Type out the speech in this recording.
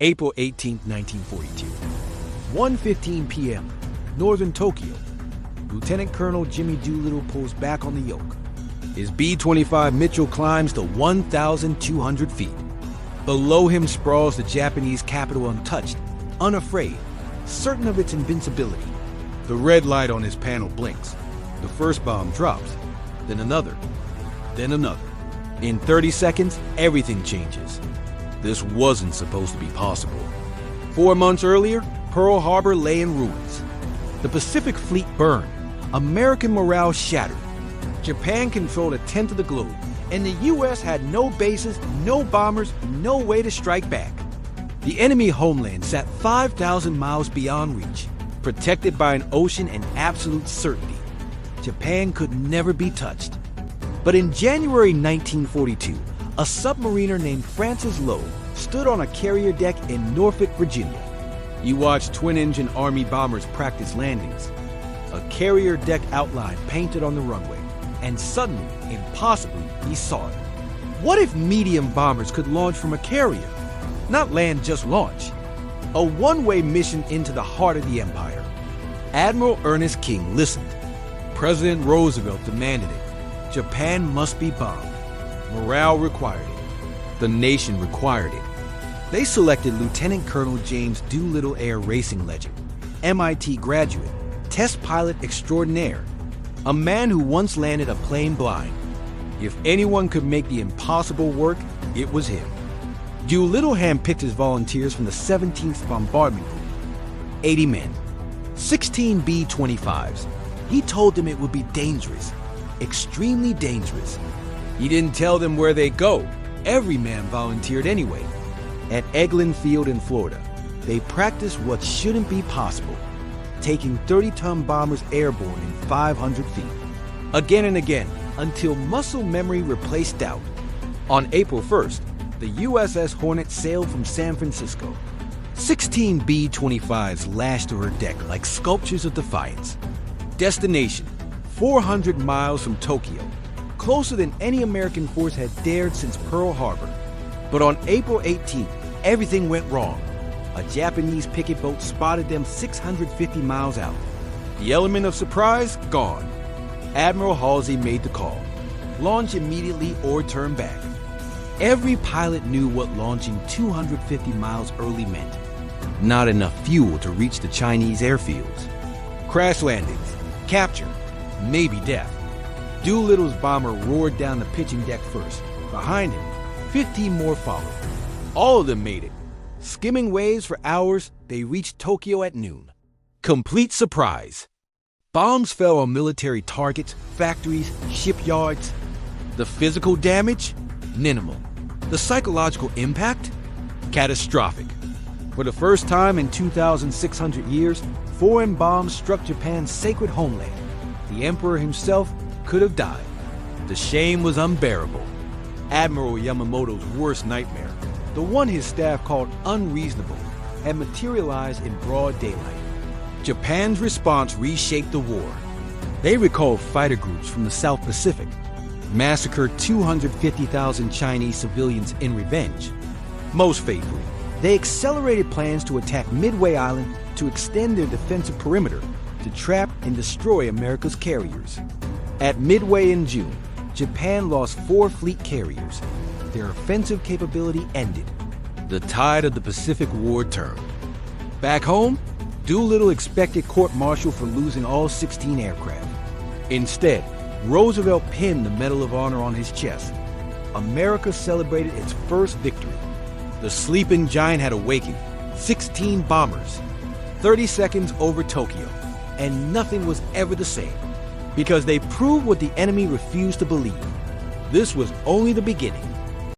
April 18, 1942. 1:15 p.m., northern Tokyo. Lieutenant Colonel Jimmy Doolittle pulls back on the yoke. His B-25 Mitchell climbs to 1,200 feet. Below him sprawls the Japanese capital untouched, unafraid, certain of its invincibility. The red light on his panel blinks. The first bomb drops, then another, then another. In 30 seconds, everything changes. This wasn't supposed to be possible. 4 months earlier, Pearl Harbor lay in ruins. The Pacific Fleet burned. American morale shattered. Japan controlled a tenth of the globe, and the U.S. had no bases, no bombers, no way to strike back. The enemy homeland sat 5,000 miles beyond reach, protected by an ocean and absolute certainty. Japan could never be touched. But in January 1942, a submariner named Francis Lowe stood on a carrier deck in Norfolk, Virginia. You watched twin-engine Army bombers practice landings. A carrier deck outline painted on the runway, and suddenly, impossibly, he saw it. What if medium bombers could launch from a carrier? Not land, just launch. A one-way mission into the heart of the empire. Admiral Ernest King listened. President Roosevelt demanded it. Japan must be bombed. Morale required it. The nation required it. They selected Lieutenant Colonel James Doolittle Air Racing legend, MIT graduate, test pilot extraordinaire, a man who once landed a plane blind. If anyone could make the impossible work, it was him. Doolittle handpicked his volunteers from the 17th Bombardment Group, 80 men, 16 B-25s. He told them it would be dangerous, extremely dangerous. He didn't tell them where they go. Every man volunteered anyway. At Eglin Field in Florida, they practiced what shouldn't be possible, taking 30-ton bombers airborne in 500 feet. Again and again, until muscle memory replaced doubt. On April 1st, the USS Hornet sailed from San Francisco. 16 B-25s lashed to her deck like sculptures of defiance. Destination, 400 miles from Tokyo, closer than any American force had dared since Pearl Harbor. But on April 18th, everything went wrong. A Japanese picket boat spotted them 650 miles out. The element of surprise, gone. Admiral Halsey made the call. Launch immediately or turn back. Every pilot knew what launching 250 miles early meant. Not enough fuel to reach the Chinese airfields. Crash landings, capture, maybe death. Doolittle's bomber roared down the pitching deck first. Behind him, 15 more followed. All of them made it. Skimming waves for hours, they reached Tokyo at noon. Complete surprise. Bombs fell on military targets, factories, shipyards. The physical damage? Minimal. The psychological impact? Catastrophic. For the first time in 2,600 years, foreign bombs struck Japan's sacred homeland. The emperor himself could have died. The shame was unbearable. Admiral Yamamoto's worst nightmare, the one his staff called unreasonable, had materialized in broad daylight. Japan's response reshaped the war. They recalled fighter groups from the South Pacific, massacred 250,000 Chinese civilians in revenge. Most faithfully, they accelerated plans to attack Midway Island to extend their defensive perimeter to trap and destroy America's carriers. At Midway in June, Japan lost 4 fleet carriers. Their offensive capability ended. The tide of the Pacific War turned. Back home, Doolittle expected court-martial for losing all 16 aircraft. Instead, Roosevelt pinned the Medal of Honor on his chest. America celebrated its first victory. The sleeping giant had awakened. 16 bombers, 30 seconds over Tokyo, and nothing was ever the same. Because they proved what the enemy refused to believe. This was only the beginning.